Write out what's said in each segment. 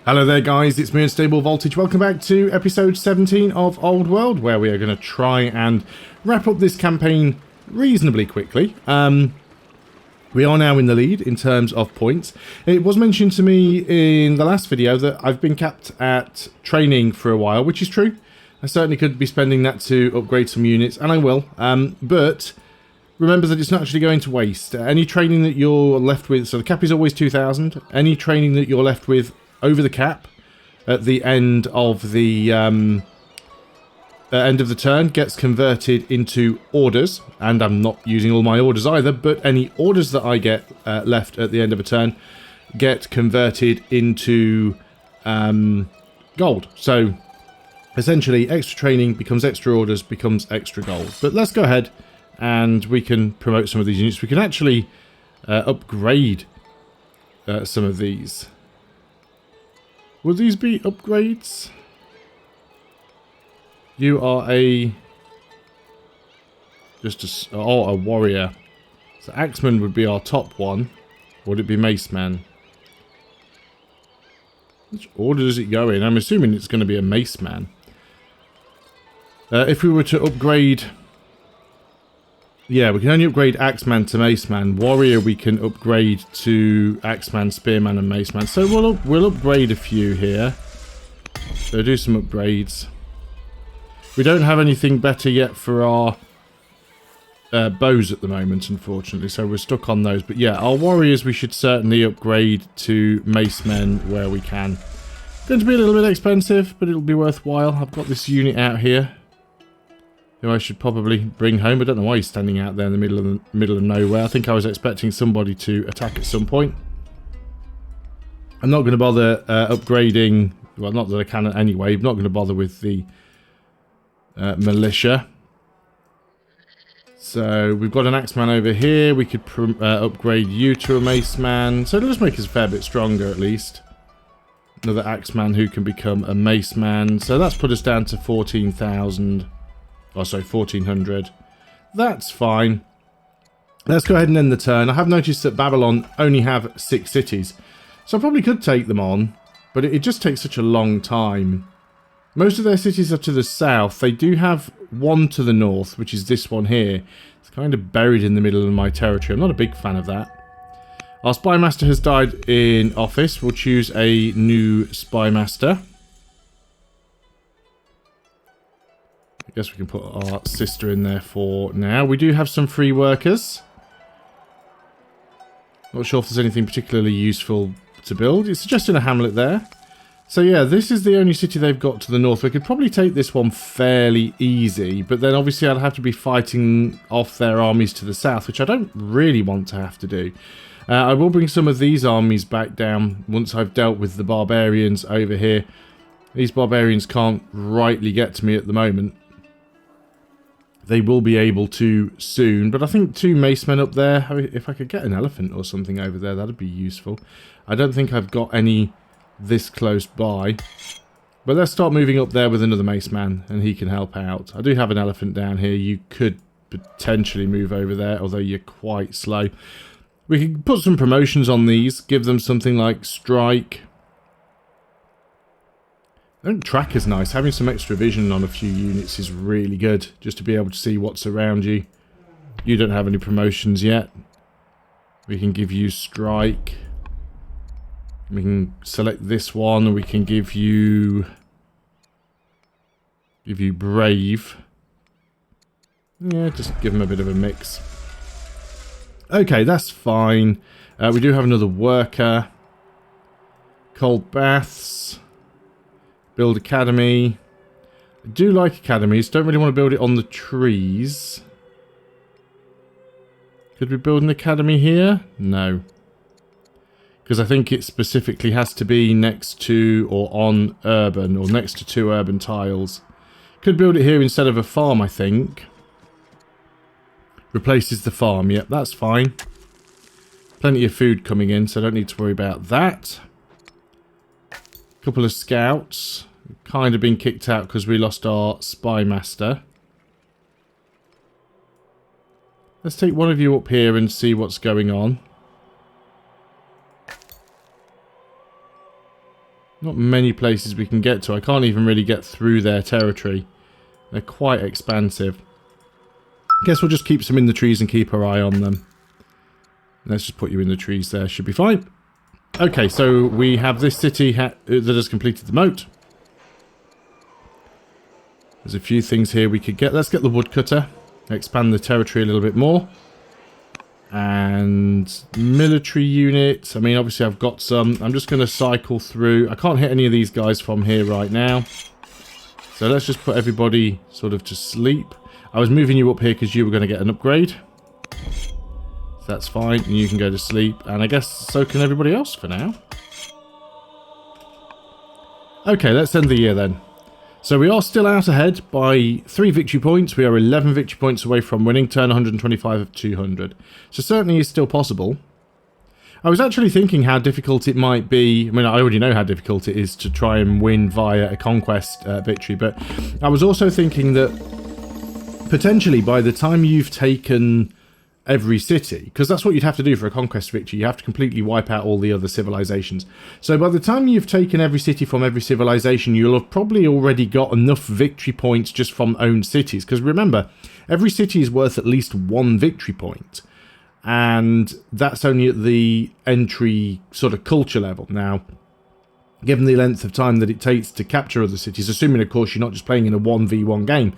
Hello there guys, it's me Unstable Voltage. Welcome back to episode 17 of Old World, where we are going to try and wrap up this campaign reasonably quickly. We are now in the lead in terms of points. It was mentioned to me in the last video that I've been capped at training for a while, which is true. I certainly could be spending that to upgrade some units, and I will. But remember that it's not actually going to waste. Any training that you're left with, so the cap is always 2,000. Any training that you're left with over the cap at the end of the turn gets converted into orders, and I'm not using all my orders either, but any orders that I get left at the end of a turn get converted into gold. So essentially extra training becomes extra orders, becomes extra gold. But let's go ahead and we can promote some of these units. We can actually upgrade some of these. Will these be upgrades? You are a a warrior. So Axeman would be our top one. Or would it be Maceman? Which order does it go in? I'm assuming it's going to be a Maceman. If we were to upgrade... Yeah, we can only upgrade Axeman to Maceman. Warrior we can upgrade to Axeman, Spearman and Maceman. So we'll upgrade a few here. So do some upgrades. We don't have anything better yet for our bows at the moment, unfortunately. So we're stuck on those. But yeah, our warriors we should certainly upgrade to Macemen where we can. Going to be a little bit expensive, but it'll be worthwhile. I've got this unit out here who I should probably bring home. I don't know why he's standing out there in the middle of nowhere. I think I was expecting somebody to attack at some point. I'm not going to bother upgrading... Well, not that I can anyway. I'm not going to bother with the militia. So we've got an Axeman over here. We could upgrade you to a Maceman. So it'll just make us a fair bit stronger at least. Another Axeman who can become a Maceman. So that's put us down to 14,000. Oh, sorry, 1,400. That's fine. Let's go ahead and end the turn. I have noticed that Babylon only have 6 cities. So I probably could take them on, but it just takes such a long time. Most of their cities are to the south. They do have one to the north, which is this one here. It's kind of buried in the middle of my territory. I'm not a big fan of that. Our Spymaster has died in office. We'll choose a new Spymaster. I guess we can put our sister in there for now. We do have some free workers. Not sure if there's anything particularly useful to build. It's suggesting a hamlet there. So yeah, this is the only city they've got to the north. We could probably take this one fairly easy, but then obviously I'd have to be fighting off their armies to the south, which I don't really want to have to do. I will bring some of these armies back down once I've dealt with the barbarians over here. These barbarians can't rightly get to me at the moment. They will be able to soon, but I think 2 Macemen up there. If I could get an elephant or something over there, that'd be useful. I don't think I've got any this close by. But let's start moving up there with another Maceman, and he can help out. I do have an elephant down here. You could potentially move over there, although you're quite slow. We can put some promotions on these, give them something like strike. I think track is nice. Having some extra vision on a few units is really good, just to be able to see what's around you. You don't have any promotions yet. We can give you strike. We can select this one, and we can give you brave. Yeah, just give them a bit of a mix. Okay, that's fine. We do have another worker. Cold baths. Build academy. I do like academies. Don't really want to build it on the trees. Could we build an academy here? No. Because I think it specifically has to be next to or on urban, or next to 2 urban tiles. Could build it here instead of a farm, I think. Replaces the farm. Yep, that's fine. Plenty of food coming in, so I don't need to worry about that. Couple of scouts. Kind of been kicked out because we lost our Spymaster. Let's take one of you up here and see what's going on. Not many places we can get to. I can't even really get through their territory. They're quite expansive. Guess we'll just keep some in the trees and keep our eye on them. Let's just put you in the trees there. Should be fine. Okay, so we have this city that has completed the moat. There's a few things here we could get. Let's get the woodcutter. Expand the territory a little bit more. And military units. I mean, obviously I've got some. I'm just going to cycle through. I can't hit any of these guys from here right now. So let's just put everybody sort of to sleep. I was moving you up here because you were going to get an upgrade. So that's fine. And you can go to sleep. And I guess so can everybody else for now. Okay, let's end the year then. So we are still out ahead by 3 victory points. We are 11 victory points away from winning. Turn 125 of 200. So certainly is still possible. I was actually thinking how difficult it might be. I mean, I already know how difficult it is to try and win via a conquest victory. But I was also thinking that potentially by the time you've taken every city, because that's what you'd have to do for a conquest victory, you have to completely wipe out all the other civilizations. So by the time you've taken every city from every civilization, you'll have probably already got enough victory points just from owned cities. Because remember, every city is worth at least 1 victory point. And that's only at the entry sort of culture level. Now, given the length of time that it takes to capture other cities, assuming of course you're not just playing in a 1v1 game,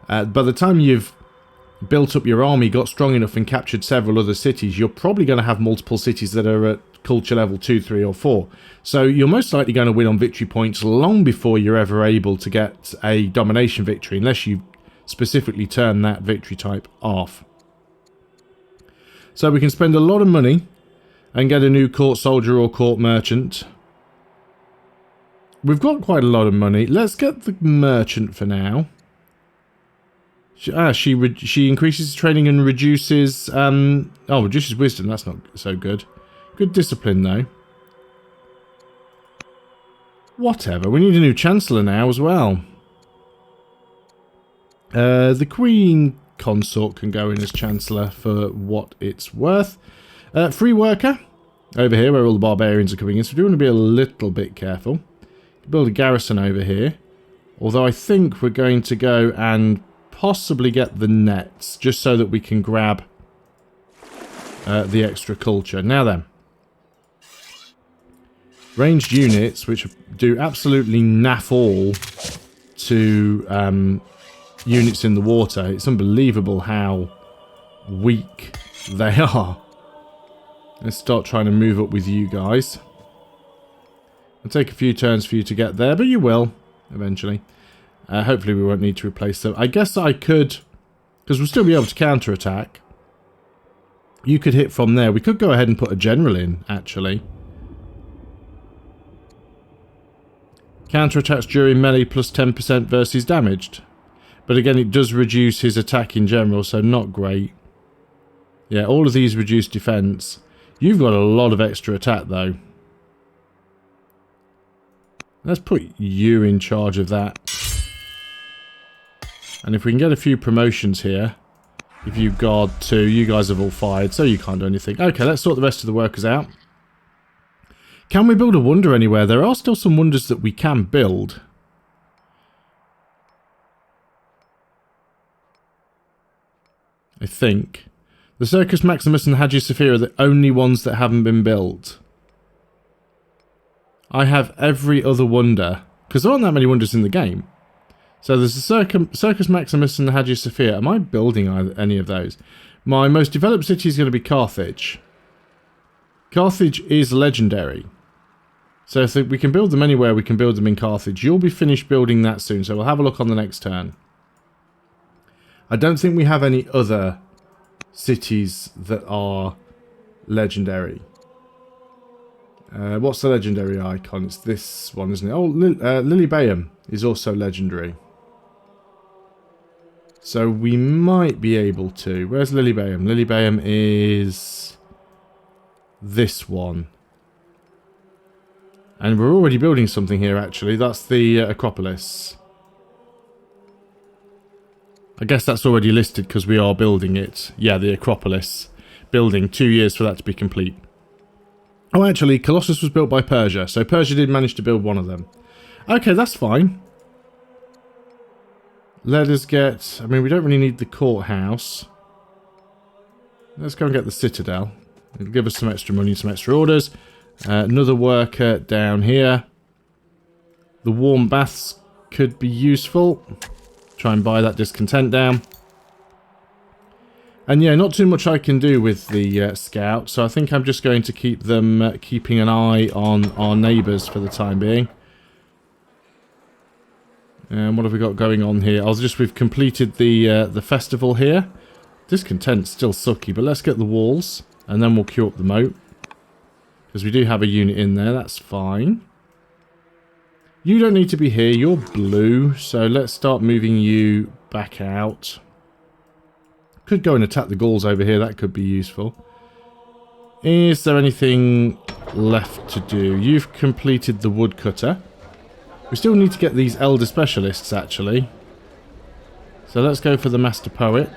by the time you've built up your army, got strong enough and captured several other cities, you're probably going to have multiple cities that are at culture level 2, 3 or 4. So you're most likely going to win on victory points long before you're ever able to get a domination victory, unless you specifically turn that victory type off. So we can spend a lot of money and get a new court soldier or court merchant. We've got quite a lot of money. Let's get the merchant for now. She increases training and reduces... reduces wisdom. That's not so good. Good discipline, though. Whatever. We need a new chancellor now as well. The queen consort can go in as chancellor for what it's worth. Free worker. Over here, where all the barbarians are coming in. So we do want to be a little bit careful. Build a garrison over here. Although I think we're going to go and possibly get the nets, just so that we can grab the extra culture. Now then, ranged units, which do absolutely naff all to units in the water. It's unbelievable how weak they are. Let's start trying to move up with you guys. It'll take a few turns for you to get there, but you will eventually. Hopefully we won't need to replace them. I guess I could, because we'll still be able to counterattack. You could hit from there. We could go ahead and put a general in, actually. Counterattacks during melee plus 10% versus damaged. But again, it does reduce his attack in general, so not great. Yeah, all of these reduce defense. You've got a lot of extra attack, though. Let's put you in charge of that. And if we can get a few promotions here, if you guard 2, you guys have all fired, so you can't do anything. Okay, let's sort the rest of the workers out. Can we build a wonder anywhere? There are still some wonders that we can build. I think. The Circus Maximus and the Hagia Sophia are the only ones that haven't been built. I have every other wonder, because there aren't that many wonders in the game. So there's the Circus Maximus and the Hagia Sophia. Am I building any of those? My most developed city is going to be Carthage. Carthage is legendary. So if we can build them anywhere, we can build them in Carthage. You'll be finished building that soon, so we'll have a look on the next turn. I don't think we have any other cities that are legendary. What's the legendary icon? It's this one, isn't it? Oh, Lilybaeum is also legendary. So we might be able to. Where's Lilybaeum? Lilybaeum is this one. And we're already building something here, actually. That's the Acropolis. I guess that's already listed because we are building it. Yeah, the Acropolis. Building 2 years for that to be complete. Oh, actually, Colossus was built by Persia, so Persia did manage to build one of them. Okay, that's fine. Let us get... I mean, we don't really need the courthouse. Let's go and get the citadel. It'll give us some extra money, some extra orders. Another worker down here. The warm baths could be useful. Try and buy that discontent down. And yeah, not too much I can do with the scout, so I think I'm just going to keep them keeping an eye on our neighbours for the time being. And what have we got going on here? We've completed the festival here. Discontent's still sucky, but let's get the walls, and then we'll queue up the moat. Because we do have a unit in there, that's fine. You don't need to be here, you're blue, so let's start moving you back out. Could go and attack the Gauls over here, that could be useful. Is there anything left to do? You've completed the woodcutter. We still need to get these elder specialists, actually. So let's go for the master poet.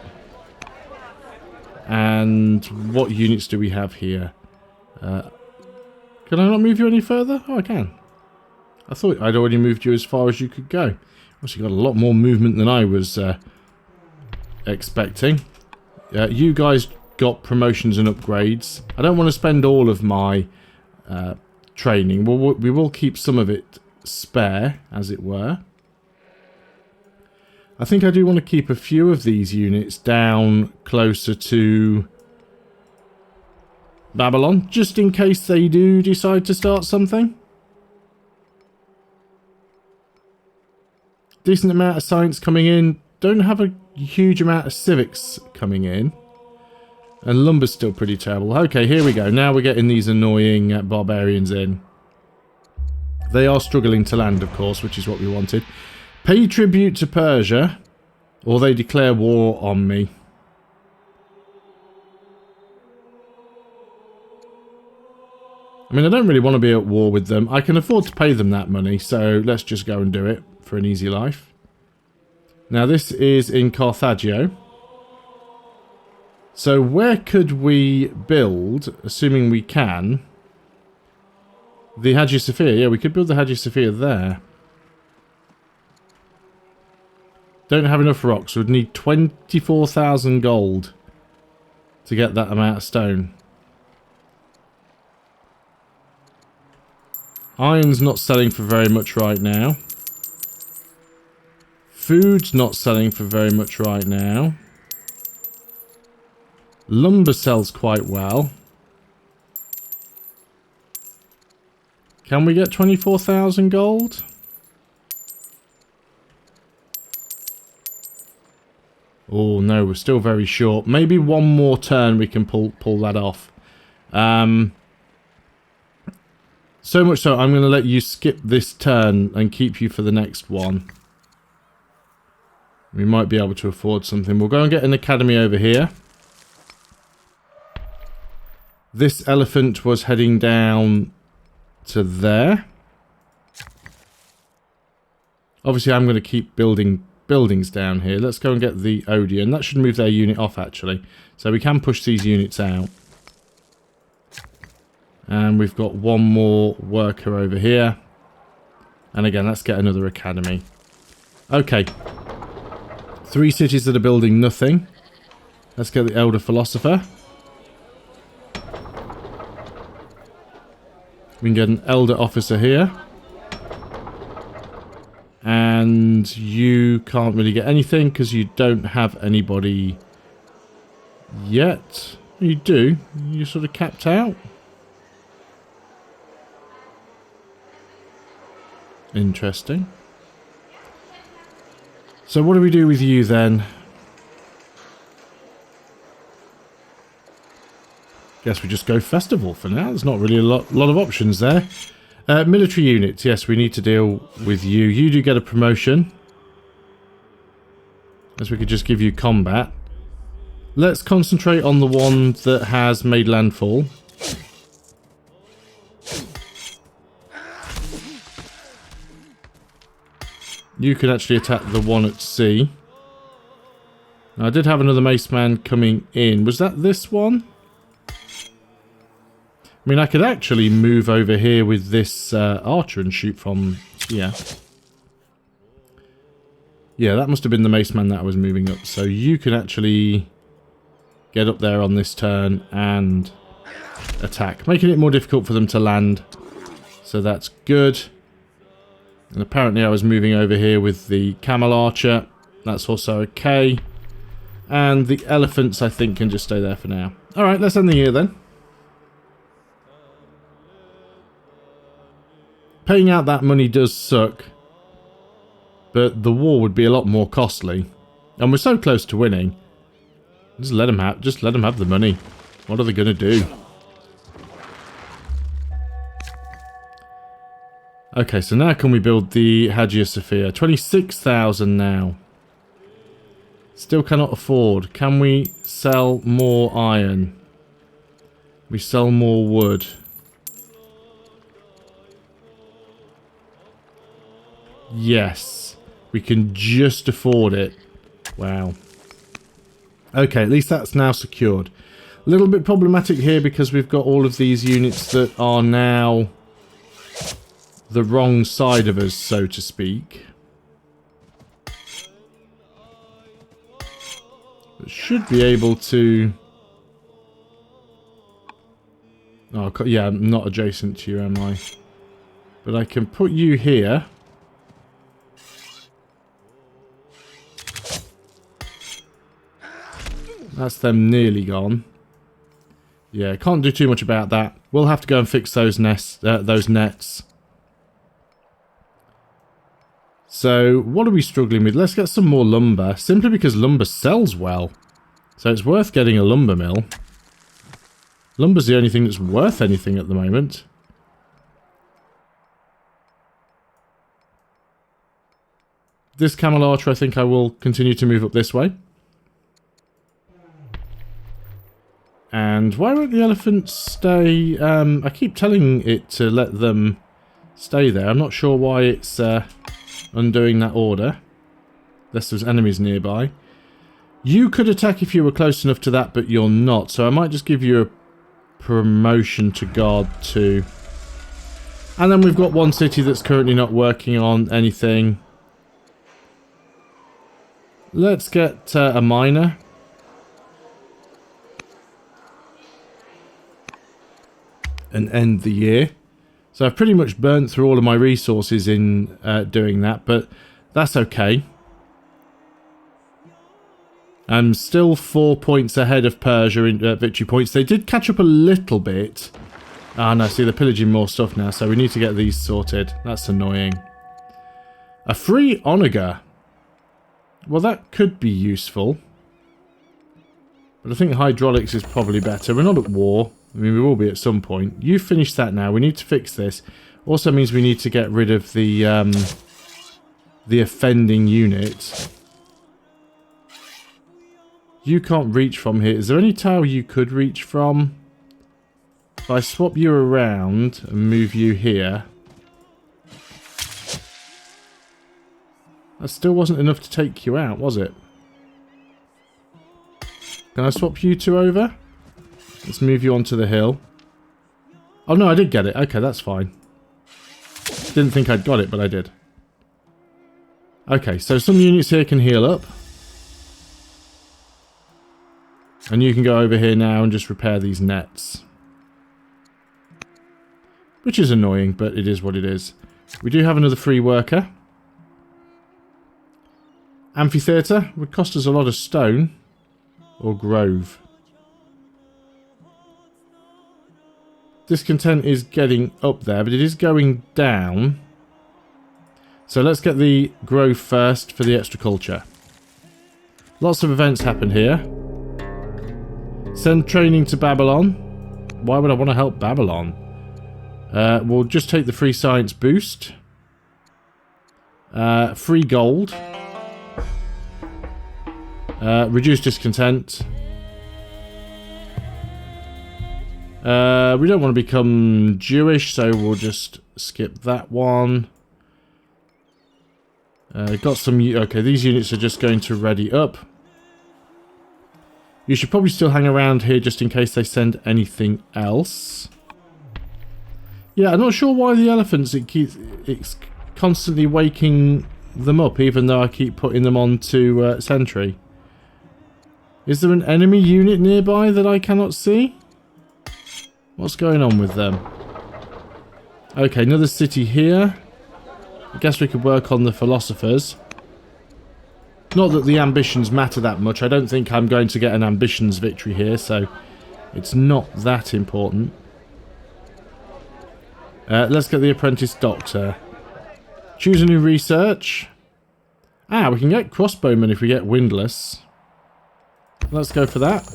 And what units do we have here? Can I not move you any further? Oh, I can. I thought I'd already moved you as far as you could go. Obviously got a lot more movement than I was expecting. You guys got promotions and upgrades. I don't want to spend all of my training. We will keep some of it spare, as it were. I think I do want to keep a few of these units down closer to Babylon, just in case they do decide to start something. Decent amount of science coming in. Don't have a huge amount of civics coming in. And lumber's still pretty terrible. Okay, here we go. Now we're getting these annoying barbarians in. They are struggling to land, of course, which is what we wanted. Pay tribute to Persia, or they declare war on me. I mean, I don't really want to be at war with them. I can afford to pay them that money, so let's just go and do it for an easy life. Now, this is in Carthage. So, where could we build, assuming we can, the Hagia Sophia? Yeah, we could build the Hagia Sophia there. Don't have enough rocks. We'd need 24,000 gold to get that amount of stone. Iron's not selling for very much right now. Food's not selling for very much right now. Lumber sells quite well. Can we get 24,000 gold? Oh no, we're still very short. Maybe one more turn we can pull that off. So much so, I'm going to let you skip this turn and keep you for the next one. We might be able to afford something. We'll go and get an academy over here. This elephant was heading down to there. Obviously, I'm going to keep building buildings down here. Let's go and get the Odeon. That should move their unit off, actually. So we can push these units out. And we've got one more worker over here. And again, let's get another academy. Okay. 3 cities that are building nothing. Let's get the Elder Philosopher. We can get an Elder Officer here. And you can't really get anything because you don't have anybody yet. You do. You're sort of capped out. Interesting. So what do we do with you then? Guess we just go festival for now. There's not really a lot of options there. Military units. Yes, we need to deal with you. You do get a promotion. As we could just give you combat. Let's concentrate on the one that has made landfall. You can actually attack the one at sea. Now, I did have another mace man coming in. Was that this one? I mean, I could actually move over here with this archer and shoot from... Yeah. Yeah, that must have been the mace man that I was moving up. So you can actually get up there on this turn and attack, making it more difficult for them to land. So that's good. And apparently I was moving over here with the camel archer. That's also okay. And the elephants, I think, can just stay there for now. Alright, let's end the year then. Paying out that money does suck. But the war would be a lot more costly. And we're so close to winning. Just let them have the money. What are they going to do? Okay, so now can we build the Hagia Sophia? 26,000 now. Still cannot afford. Can we sell more iron? We sell more wood. Yes. We can just afford it. Wow. Okay, at least that's now secured. A little bit problematic here because we've got all of these units that are now the wrong side of us, so to speak. But should be able to... Oh, yeah, I'm not adjacent to you, am I? But I can put you here. That's them nearly gone. Yeah, can't do too much about that. We'll have to go and fix those nets. So, what are we struggling with? Let's get some more lumber. Simply because lumber sells well. So it's worth getting a lumber mill. Lumber's the only thing that's worth anything at the moment. This camel archer, I think I will continue to move up this way. And why won't the elephants stay? I keep telling it to let them stay there. I'm not sure why it's undoing that order. Unless there's enemies nearby. You could attack if you were close enough to that, but you're not. So I might just give you a promotion to guard 2. And then we've got one city that's currently not working on anything. Let's get a miner. And end the year. So I've pretty much burnt through all of my resources in doing that, but that's okay. I'm still 4 points ahead of Persia in victory points. They did catch up a little bit. Ah, no, see, they're pillaging more stuff now, so we need to get these sorted. That's annoying. A free onager. Well, that could be useful. But I think hydraulics is probably better. We're not at war. I mean, we will be at some point. You finish that now. We need to fix this. Also means we need to get rid of the offending unit. You can't reach from here. Is there any tower you could reach from? If I swap you around and move you here. That still wasn't enough to take you out, was it? Can I swap you 2 over? Let's move you onto the hill. Oh no, I did get it. Okay, that's fine. Didn't think I'd got it, but I did. Okay, so some units here can heal up. And you can go over here now and just repair these nets. Which is annoying, but it is what it is. We do have another free worker. Amphitheatre would cost us a lot of stone. Or grove. Discontent is getting up there, but it is going down. So let's get the grove first for the extra culture. Lots of events happen here. Send training to Babylon. Why would I want to help Babylon? We'll just take the free science boost. Free gold. Reduce discontent. We don't want to become Jewish, so we'll just skip that one. Got some... Okay, these units are just going to ready up. You should probably still hang around here just in case they send anything else. Yeah, I'm not sure why the elephants, it's constantly waking them up, even though I keep putting them on to sentry. Is there an enemy unit nearby that I cannot see? What's going on with them? Okay, another city here. I guess we could work on the philosophers. Not that the ambitions matter that much. I don't think I'm going to get an ambitions victory here, so it's not that important. Let's get the apprentice doctor. Choose a new research. Ah, we can get crossbowmen if we get windlass. Let's go for that.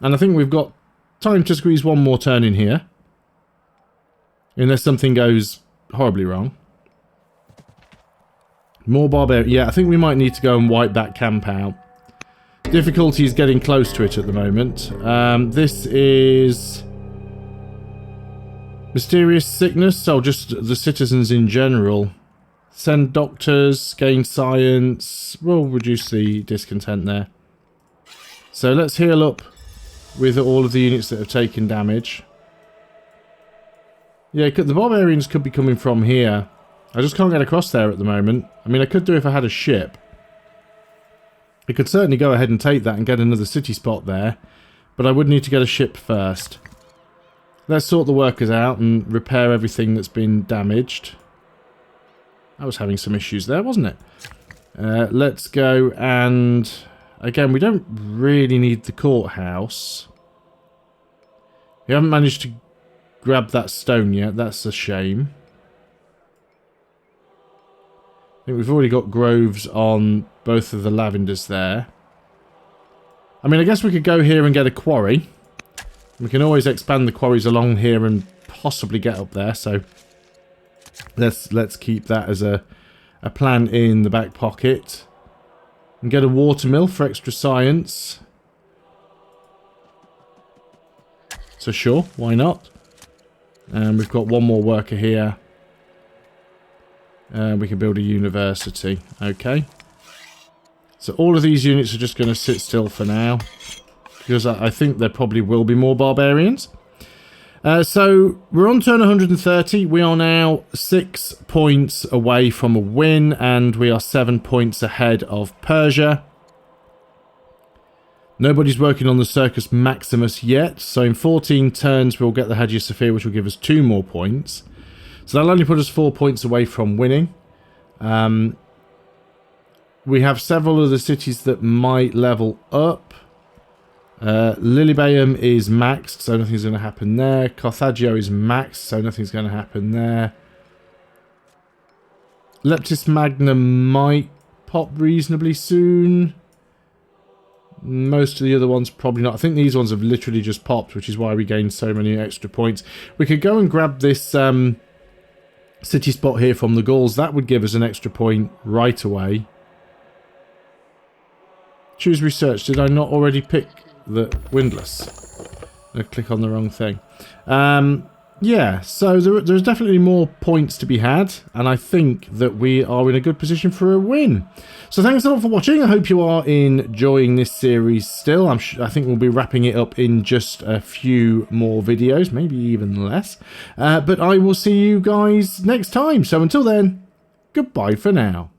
And I think we've got time to squeeze one more turn in here. Unless something goes horribly wrong. More barbarian. Yeah, I think we might need to go and wipe that camp out. Difficulty is getting close to it at the moment. This is mysterious sickness. So just the citizens in general. Send doctors, gain science. We'll reduce the discontent there. So let's heal up with all of the units that have taken damage. Yeah, the barbarians could be coming from here. I just can't get across there at the moment. I mean, I could do if I had a ship. I could certainly go ahead and take that and get another city spot there. But I would need to get a ship first. Let's sort the workers out and repair everything that's been damaged. I was having some issues there, wasn't it? Let's go and... Again, we don't really need the courthouse. We haven't managed to grab that stone yet. That's a shame. I think we've already got groves on both of the lavenders there. I mean, I guess we could go here and get a quarry. We can always expand the quarries along here and possibly get up there. So let's keep that as a plan in the back pocket. And get a watermill for extra science. So sure, why not? And we've got one more worker here. We can build a university. Okay. So all of these units are just going to sit still for now. Because I think there probably will be more barbarians. So we're on turn 130. We are now 6 points away from a win. And we are 7 points ahead of Persia. Nobody's working on the Circus Maximus yet. So in 14 turns we'll get the Hagia Sophia, which will give us 2 more points. So that'll only put us 4 points away from winning. We have several other cities that might level up. Lilybaeum is maxed, so nothing's going to happen there. Carthagio is maxed, so nothing's going to happen there. Leptis Magna might pop reasonably soon. Most of the other ones probably not. I think these ones have literally just popped, which is why we gained so many extra points. We could go and grab this city spot here from the Gauls. That would give us an extra point right away. Choose research. Did I not already pick the windlass? I click on the wrong thing. Yeah, so there's definitely more points to be had, and I think that we are in a good position for a win. So thanks a lot for watching. I hope you are enjoying this series still. I think we'll be wrapping it up in just a few more videos, maybe even less. But I will see you guys next time. So until then, goodbye for now.